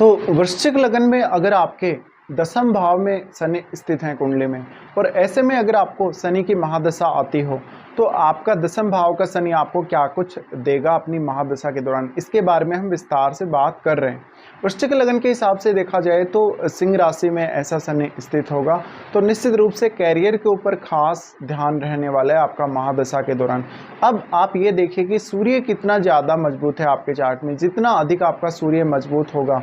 तो वृश्चिक लगन में अगर आपके दसम भाव में शनि स्थित हैं कुंडली में, और ऐसे में अगर आपको शनि की महादशा आती हो तो आपका दसम भाव का शनि आपको क्या कुछ देगा अपनी महादशा के दौरान, इसके बारे में हम विस्तार से बात कर रहे हैं। वृश्चिक लगन के हिसाब से देखा जाए तो सिंह राशि में ऐसा शनि स्थित होगा, तो निश्चित रूप से कैरियर के ऊपर खास ध्यान रहने वाला है आपका महादशा के दौरान। अब आप ये देखिए कि सूर्य कितना ज़्यादा मजबूत है आपके चार्ट में। जितना अधिक आपका सूर्य मजबूत होगा,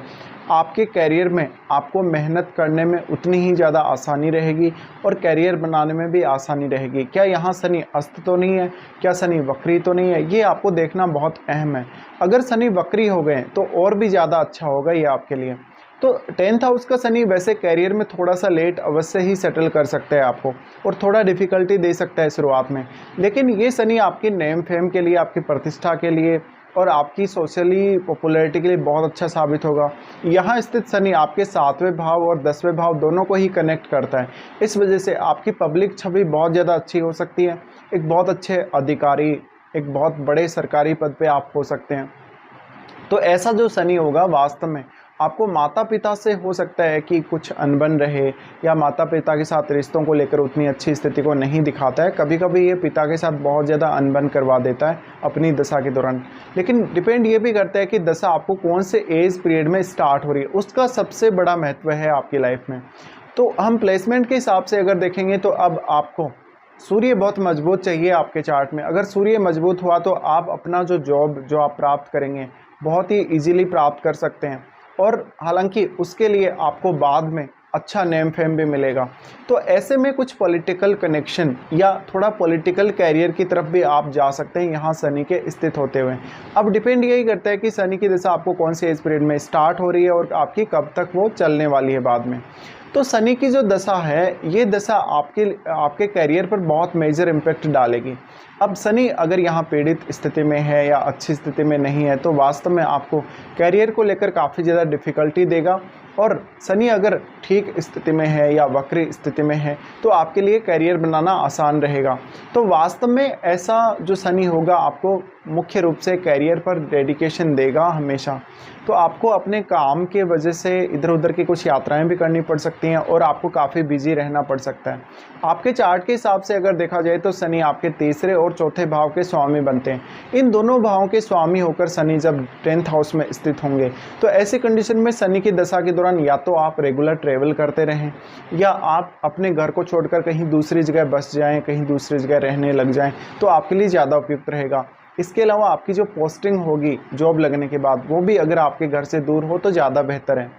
आपके कैरियर में आपको मेहनत करने में उतनी ही ज़्यादा आसानी रहेगी और कैरियर बनाने में भी आसानी रहेगी। क्या यहाँ शनि अस्त तो नहीं है, क्या शनि वक्री तो नहीं है, ये आपको देखना बहुत अहम है। अगर शनि वक्री हो गए तो और भी ज़्यादा अच्छा होगा ये आपके लिए। तो 10th हाउस का शनि वैसे कैरियर में थोड़ा सा लेट अवश्य ही सेटल कर सकता है आपको, और थोड़ा डिफ़िकल्टी दे सकता है शुरुआत में, लेकिन ये शनि आपकी नेम फेम के लिए, आपकी प्रतिष्ठा के लिए और आपकी सोशली पॉपुलैरिटी के लिए बहुत अच्छा साबित होगा। यहाँ स्थित शनि आपके 7वें भाव और 10वें भाव दोनों को ही कनेक्ट करता है। इस वजह से आपकी पब्लिक छवि बहुत ज़्यादा अच्छी हो सकती है। एक बहुत अच्छे अधिकारी, एक बहुत बड़े सरकारी पद पे आप हो सकते हैं। तो ऐसा जो शनि होगा वास्तव में आपको माता पिता से हो सकता है कि कुछ अनबन रहे, या माता पिता के साथ रिश्तों को लेकर उतनी अच्छी स्थिति को नहीं दिखाता है। कभी कभी ये पिता के साथ बहुत ज़्यादा अनबन करवा देता है अपनी दशा के दौरान। लेकिन डिपेंड ये भी करता है कि दशा आपको कौन से एज पीरियड में स्टार्ट हो रही है, उसका सबसे बड़ा महत्व है आपकी लाइफ में। तो हम प्लेसमेंट के हिसाब से अगर देखेंगे तो अब आपको सूर्य बहुत मजबूत चाहिए आपके चार्ट में। अगर सूर्य मजबूत हुआ तो आप अपना जो जॉब जो आप प्राप्त करेंगे बहुत ही इजीली प्राप्त कर सकते हैं, और हालांकि उसके लिए आपको बाद में अच्छा नेम फेम भी मिलेगा। तो ऐसे में कुछ पॉलिटिकल कनेक्शन या थोड़ा पॉलिटिकल कैरियर की तरफ भी आप जा सकते हैं यहाँ शनि के स्थित होते हुए। अब डिपेंड यही करता है कि शनि की दशा आपको कौन से एज पीरियड में स्टार्ट हो रही है और आपकी कब तक वो चलने वाली है बाद में। तो शनि की जो दशा है, ये दशा आपके कैरियर पर बहुत मेजर इम्पैक्ट डालेगी। अब शनि अगर यहाँ पीड़ित स्थिति में है या अच्छी स्थिति में नहीं है तो वास्तव में आपको कैरियर को लेकर काफ़ी ज़्यादा डिफ़िकल्टी देगा, और शनि अगर ठीक स्थिति में है या वक्री स्थिति में है तो आपके लिए कैरियर बनाना आसान रहेगा। तो वास्तव में ऐसा जो शनि होगा आपको मुख्य रूप से कैरियर पर डेडिकेशन देगा हमेशा। तो आपको अपने काम के वजह से इधर उधर की कुछ यात्राएं भी करनी पड़ सकती हैं और आपको काफ़ी बिजी रहना पड़ सकता है। आपके चार्ट के हिसाब से अगर देखा जाए तो शनि आपके तीसरे और चौथे भाव के स्वामी बनते हैं। इन दोनों भावों के स्वामी होकर शनि जब 10th हाउस में स्थित होंगे तो ऐसी कंडीशन में शनि की दशा के दौरान या तो आप रेगुलर ट्रेवल करते रहें, या आप अपने घर को छोड़कर कहीं दूसरी जगह बस जाएँ, कहीं दूसरी जगह रहने लग जाएँ, तो आपके लिए ज़्यादा उपयुक्त रहेगा। इसके अलावा आपकी जो पोस्टिंग होगी जॉब लगने के बाद, वो भी अगर आपके घर से दूर हो तो ज़्यादा बेहतर है।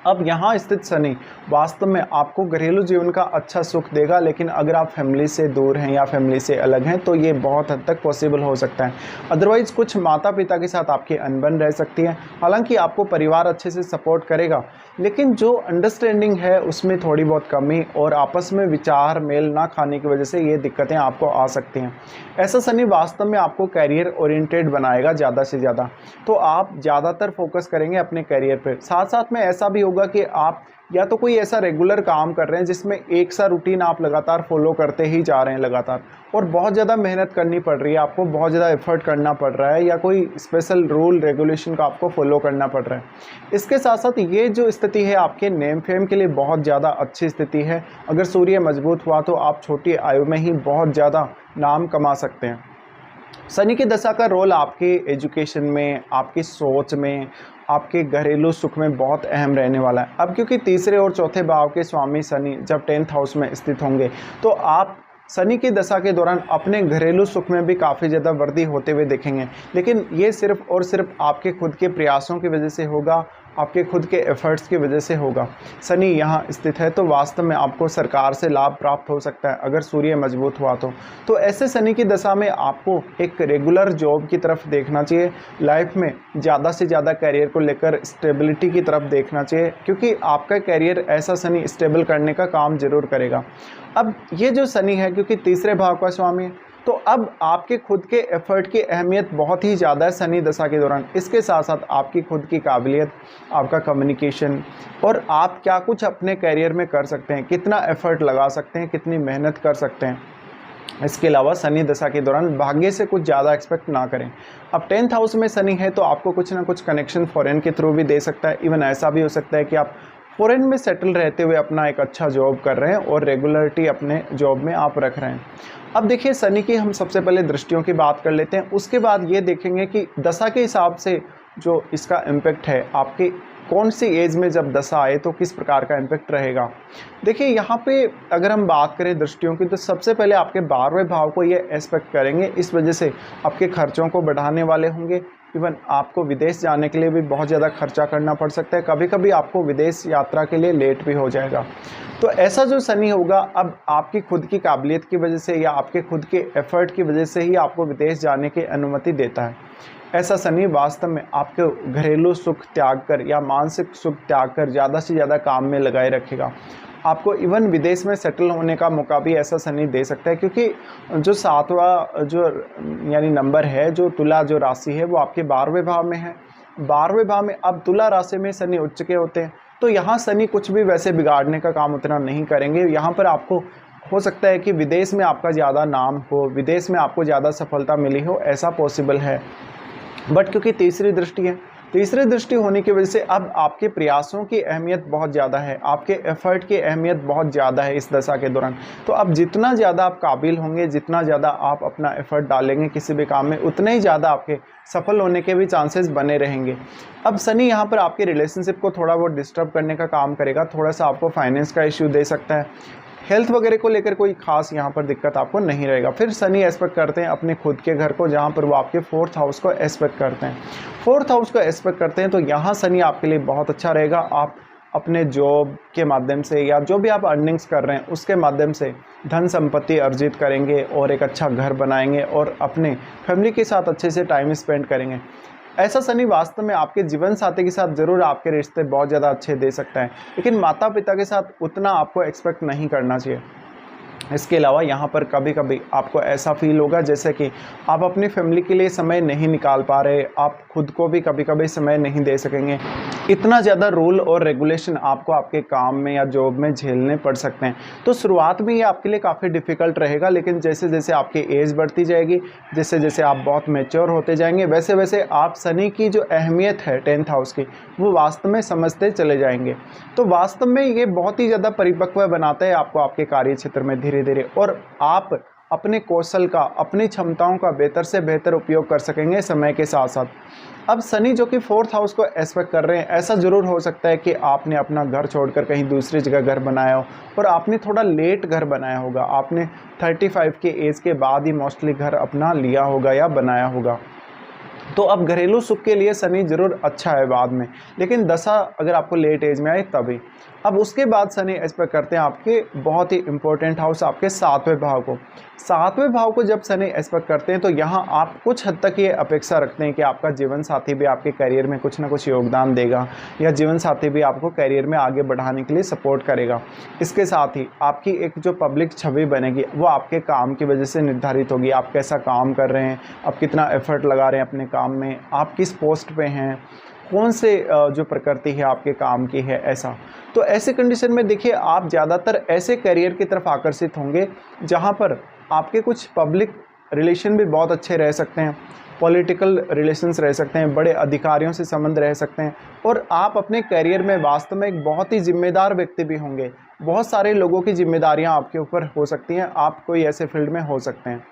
अब यहाँ स्थित शनि वास्तव में आपको घरेलू जीवन का अच्छा सुख देगा, लेकिन अगर आप फैमिली से दूर हैं या फैमिली से अलग हैं तो ये बहुत हद तक पॉसिबल हो सकता है। अदरवाइज़ कुछ माता पिता के साथ आपकी अनबन रह सकती है। हालांकि आपको परिवार अच्छे से सपोर्ट करेगा, लेकिन जो अंडरस्टैंडिंग है उसमें थोड़ी बहुत कमी और आपस में विचार मेल ना खाने की वजह से ये दिक्कतें आपको आ सकती हैं। ऐसा शनि वास्तव में आपको कैरियर ओरिएंटेड बनाएगा ज़्यादा से ज़्यादा, तो आप ज़्यादातर फोकस करेंगे अपने कैरियर पर। साथ साथ में ऐसा भी होगा कि आप या तो कोई ऐसा रेगुलर काम कर रहे हैं जिसमें एक सा रूटीन आप लगातार फॉलो करते ही जा रहे हैं लगातार, और बहुत ज़्यादा मेहनत करनी पड़ रही है आपको, बहुत ज़्यादा एफर्ट करना पड़ रहा है, या कोई स्पेशल रूल रेगुलेशन का आपको फॉलो करना पड़ रहा है। इसके साथ साथ ये जो स्थिति है आपके नेम फेम के लिए बहुत ज़्यादा अच्छी स्थिति है। अगर सूर्य मजबूत हुआ तो आप छोटी आयु में ही बहुत ज़्यादा नाम कमा सकते हैं। शनि की दशा का रोल आपके एजुकेशन में, आपकी सोच में, आपके घरेलू सुख में बहुत अहम रहने वाला है। अब क्योंकि तीसरे और चौथे भाव के स्वामी शनि जब 10th हाउस में स्थित होंगे तो आप शनि की दशा के दौरान अपने घरेलू सुख में भी काफ़ी ज़्यादा वृद्धि होते हुए देखेंगे, लेकिन ये सिर्फ और सिर्फ आपके खुद के प्रयासों की वजह से होगा, आपके खुद के एफर्ट्स की वजह से होगा। शनि यहाँ स्थित है तो वास्तव में आपको सरकार से लाभ प्राप्त हो सकता है अगर सूर्य मजबूत हुआ तो ऐसे शनि की दशा में आपको एक रेगुलर जॉब की तरफ देखना चाहिए। लाइफ में ज़्यादा से ज़्यादा कैरियर को लेकर स्टेबिलिटी की तरफ देखना चाहिए, क्योंकि आपका कैरियर ऐसा शनि स्टेबल करने का काम जरूर करेगा। अब ये जो शनि है क्योंकि तीसरे भाव का स्वामी है, तो अब आपके खुद के एफर्ट की अहमियत बहुत ही ज़्यादा है शनि दशा के दौरान। इसके साथ साथ आपकी खुद की काबिलियत, आपका कम्युनिकेशन, और आप क्या कुछ अपने कैरियर में कर सकते हैं, कितना एफर्ट लगा सकते हैं, कितनी मेहनत कर सकते हैं, इसके अलावा शनि दशा के दौरान भाग्य से कुछ ज़्यादा एक्सपेक्ट ना करें। अब 10th हाउस में शनि है तो आपको कुछ ना कुछ कनेक्शन फॉरेन के थ्रू भी दे सकता है। इवन ऐसा भी हो सकता है कि आप फॉरेन में सेटल रहते हुए अपना एक अच्छा जॉब कर रहे हैं और रेगुलरिटी अपने जॉब में आप रख रहे हैं। अब देखिए शनि की हम सबसे पहले दृष्टियों की बात कर लेते हैं, उसके बाद ये देखेंगे कि दशा के हिसाब से जो इसका इम्पैक्ट है आपकी कौन सी एज में जब दशा आए तो किस प्रकार का इम्पैक्ट रहेगा। देखिए यहाँ पे अगर हम बात करें दृष्टियों की तो सबसे पहले आपके 12वें भाव को ये एस्पेक्ट करेंगे, इस वजह से आपके खर्चों को बढ़ाने वाले होंगे। इवन आपको विदेश जाने के लिए भी बहुत ज़्यादा खर्चा करना पड़ सकता है, कभी कभी आपको विदेश यात्रा के लिए लेट भी हो जाएगा। तो ऐसा जो शनि होगा अब आपकी खुद की काबिलियत की वजह से या आपके खुद के एफर्ट की वजह से ही आपको विदेश जाने की अनुमति देता है। ऐसा शनि वास्तव में आपके घरेलू सुख त्याग कर या मानसिक सुख त्याग कर ज़्यादा से ज़्यादा काम में लगाए रखेगा। आपको इवन विदेश में सेटल होने का मौका भी ऐसा शनि दे सकता है, क्योंकि जो 7वां जो यानी नंबर है, जो तुला जो राशि है वो आपके 12वें भाव में है। 12वें भाव में अब तुला राशि में शनि उच्च के होते हैं, तो यहाँ शनि कुछ भी वैसे बिगाड़ने का काम उतना नहीं करेंगे। यहाँ पर आपको हो सकता है कि विदेश में आपका ज़्यादा नाम हो, विदेश में आपको ज़्यादा सफलता मिली हो, ऐसा पॉसिबल है। बट क्योंकि तीसरी दृष्टि है, तीसरी दृष्टि होने की वजह से अब आपके प्रयासों की अहमियत बहुत ज़्यादा है, आपके एफर्ट की अहमियत बहुत ज़्यादा है इस दशा के दौरान। तो अब जितना ज़्यादा आप काबिल होंगे, जितना ज़्यादा आप अपना एफर्ट डालेंगे किसी भी काम में, उतने ही ज़्यादा आपके सफल होने के भी चांसेस बने रहेंगे। अब शनि यहाँ पर आपके रिलेशनशिप को थोड़ा बहुत डिस्टर्ब करने का काम करेगा, थोड़ा सा आपको फाइनेंस का इश्यू दे सकता है। हेल्थ वगैरह को लेकर कोई खास यहाँ पर दिक्कत आपको नहीं रहेगा। फिर शनि एस्पेक्ट करते हैं अपने खुद के घर को, जहाँ पर वो आपके 4th हाउस को एस्पेक्ट करते हैं। 4th हाउस को एस्पेक्ट करते हैं तो यहाँ शनि आपके लिए बहुत अच्छा रहेगा। आप अपने जॉब के माध्यम से या जो भी आप अर्निंग्स कर रहे हैं उसके माध्यम से धन संपत्ति अर्जित करेंगे और एक अच्छा घर बनाएंगे और अपने फैमिली के साथ अच्छे से टाइम स्पेंड करेंगे। ऐसा शनि वास्तव में आपके जीवन साथी के साथ ज़रूर आपके रिश्ते बहुत ज़्यादा अच्छे दे सकता है, लेकिन माता पिता के साथ उतना आपको एक्सपेक्ट नहीं करना चाहिए। इसके अलावा यहाँ पर कभी कभी आपको ऐसा फील होगा जैसे कि आप अपनी फैमिली के लिए समय नहीं निकाल पा रहे, आप खुद को भी कभी कभी समय नहीं दे सकेंगे। इतना ज़्यादा रूल और रेगुलेशन आपको आपके काम में या जॉब में झेलने पड़ सकते हैं। तो शुरुआत में ये आपके लिए काफ़ी डिफ़िकल्ट रहेगा, लेकिन जैसे जैसे आपकी एज बढ़ती जाएगी, जैसे जैसे आप बहुत मैच्योर होते जाएंगे, वैसे वैसे आप शनि की जो अहमियत है 10th हाउस की वो वास्तव में समझते चले जाएंगे। तो वास्तव में ये बहुत ही ज़्यादा परिपक्व बनाता है आपको आपके कार्य क्षेत्र में धीरे धीरे, और आप अपने कौशल का, अपनी क्षमताओं का बेहतर से बेहतर उपयोग कर सकेंगे समय के साथ साथ। अब शनि जो कि 4th हाउस को एस्पेक्ट कर रहे हैं, ऐसा ज़रूर हो सकता है कि आपने अपना घर छोड़कर कहीं दूसरी जगह घर बनाया हो और आपने थोड़ा लेट घर बनाया होगा, आपने 35 के एज के बाद ही मोस्टली घर अपना लिया होगा या बनाया होगा। तो अब घरेलू सुख के लिए शनि जरूर अच्छा है बाद में, लेकिन दशा अगर आपको लेट एज में आए तभी। अब उसके बाद शनि एस्पेक्ट करते हैं आपके बहुत ही इंपॉर्टेंट हाउस, आपके 7वें भाव को। 7वें भाव को जब शनि एस्पेक्ट करते हैं तो यहाँ आप कुछ हद तक ये अपेक्षा रखते हैं कि आपका जीवन साथी भी आपके करियर में कुछ ना कुछ योगदान देगा या जीवन साथी भी आपको करियर में आगे बढ़ाने के लिए सपोर्ट करेगा। इसके साथ ही आपकी एक जो पब्लिक छवि बनेगी वो आपके काम की वजह से निर्धारित होगी। आप कैसा काम कर रहे हैं, आप कितना एफर्ट लगा रहे हैं अपने काम में, आप किस पोस्ट पे हैं, कौन से जो प्रकृति है आपके काम की है, ऐसा। तो ऐसे कंडीशन में देखिए आप ज़्यादातर ऐसे करियर की तरफ आकर्षित होंगे जहाँ पर आपके कुछ पब्लिक रिलेशन भी बहुत अच्छे रह सकते हैं, पॉलिटिकल रिलेशंस रह सकते हैं, बड़े अधिकारियों से संबंध रह सकते हैं, और आप अपने करियर में वास्तव में एक बहुत ही जिम्मेदार व्यक्ति भी होंगे। बहुत सारे लोगों की जिम्मेदारियाँ आपके ऊपर हो सकती हैं, आप कोई ऐसे फील्ड में हो सकते हैं।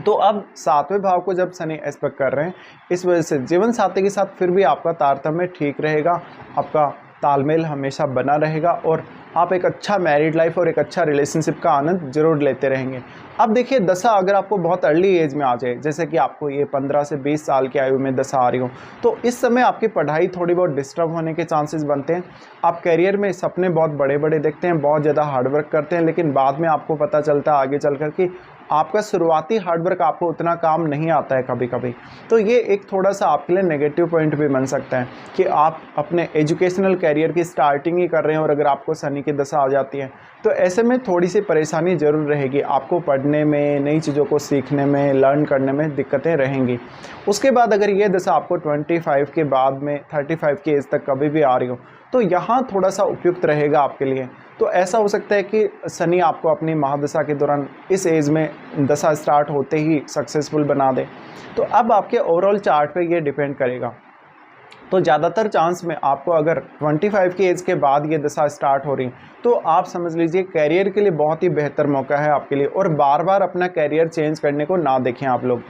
तो अब 7वें भाव को जब शनि एस्पेक्ट कर रहे हैं, इस वजह से जीवन साथी के साथ फिर भी आपका तारतम्य ठीक रहेगा, आपका तालमेल हमेशा बना रहेगा और आप एक अच्छा मैरिड लाइफ और एक अच्छा रिलेशनशिप का आनंद जरूर लेते रहेंगे। अब देखिए दशा अगर आपको बहुत अर्ली एज में आ जाए, जैसे कि आपको ये 15 से 20 साल की आयु में दशा आ रही हो, तो इस समय आपकी पढ़ाई थोड़ी बहुत डिस्टर्ब होने के चांसेस बनते हैं। आप करियर में सपने बहुत बड़े बड़े देखते हैं, बहुत ज़्यादा हार्डवर्क करते हैं, लेकिन बाद में आपको पता चलता है आगे चल कर कि आपका शुरुआती हार्डवर्क आपको उतना काम नहीं आता है कभी कभी। तो ये एक थोड़ा सा आपके लिए नेगेटिव पॉइंट भी बन सकता है कि आप अपने एजुकेशनल कैरियर की स्टार्टिंग ही कर रहे हैं और अगर आपको शनि की दशा आ जाती है तो ऐसे में थोड़ी सी परेशानी ज़रूर रहेगी। आपको पढ़ने में, नई चीज़ों को सीखने में, लर्न करने में दिक्कतें रहेंगी। उसके बाद अगर ये दशा आपको 25 के बाद में 35 की एज तक कभी भी आ रही हो तो यहाँ थोड़ा सा उपयुक्त रहेगा आपके लिए। तो ऐसा हो सकता है कि शनि आपको अपनी महादशा के दौरान इस एज में दशा स्टार्ट होते ही सक्सेसफुल बना दे। तो अब आपके ओवरऑल चार्ट पे ये डिपेंड करेगा। तो ज़्यादातर चांस में आपको अगर 25 की एज के बाद ये दशा स्टार्ट हो रही तो आप समझ लीजिए कैरियर के लिए बहुत ही बेहतर मौका है आपके लिए, और बार बार अपना कैरियर चेंज करने को ना देखें आप लोग।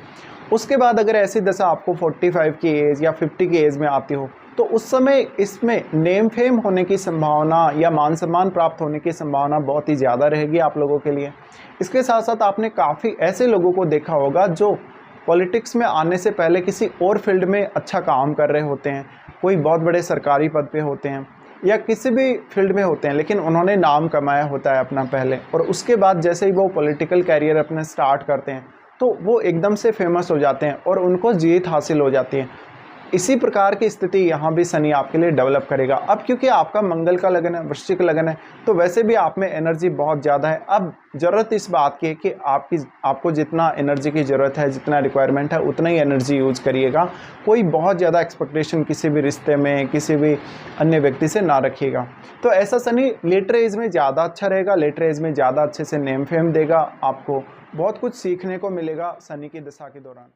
उसके बाद अगर ऐसी दशा आपको 45 की एज या 50 की एज में आती हो तो उस समय इसमें नेम फेम होने की संभावना या मान सम्मान प्राप्त होने की संभावना बहुत ही ज़्यादा रहेगी आप लोगों के लिए। इसके साथ साथ आपने काफ़ी ऐसे लोगों को देखा होगा जो पॉलिटिक्स में आने से पहले किसी और फील्ड में अच्छा काम कर रहे होते हैं, कोई बहुत बड़े सरकारी पद पे होते हैं या किसी भी फील्ड में होते हैं, लेकिन उन्होंने नाम कमाया होता है अपना पहले, और उसके बाद जैसे ही वो पॉलिटिकल कैरियर अपना स्टार्ट करते हैं तो वो एकदम से फेमस हो जाते हैं और उनको जीत हासिल हो जाती है। इसी प्रकार की स्थिति यहाँ भी शनि आपके लिए डेवलप करेगा। अब क्योंकि आपका मंगल का लगन है, वृश्चिक लगन है, तो वैसे भी आप में एनर्जी बहुत ज़्यादा है। अब ज़रूरत इस बात की है कि आपको जितना एनर्जी की ज़रूरत है, जितना रिक्वायरमेंट है, उतना ही एनर्जी यूज़ करिएगा। कोई बहुत ज़्यादा एक्सपेक्टेशन किसी भी रिश्ते में, किसी भी अन्य व्यक्ति से ना रखिएगा। तो ऐसा शनि लेटर एज में ज़्यादा अच्छा रहेगा, लेटर एज में ज़्यादा अच्छे से नेम फेम देगा, आपको बहुत कुछ सीखने को मिलेगा शनि की दशा के दौरान।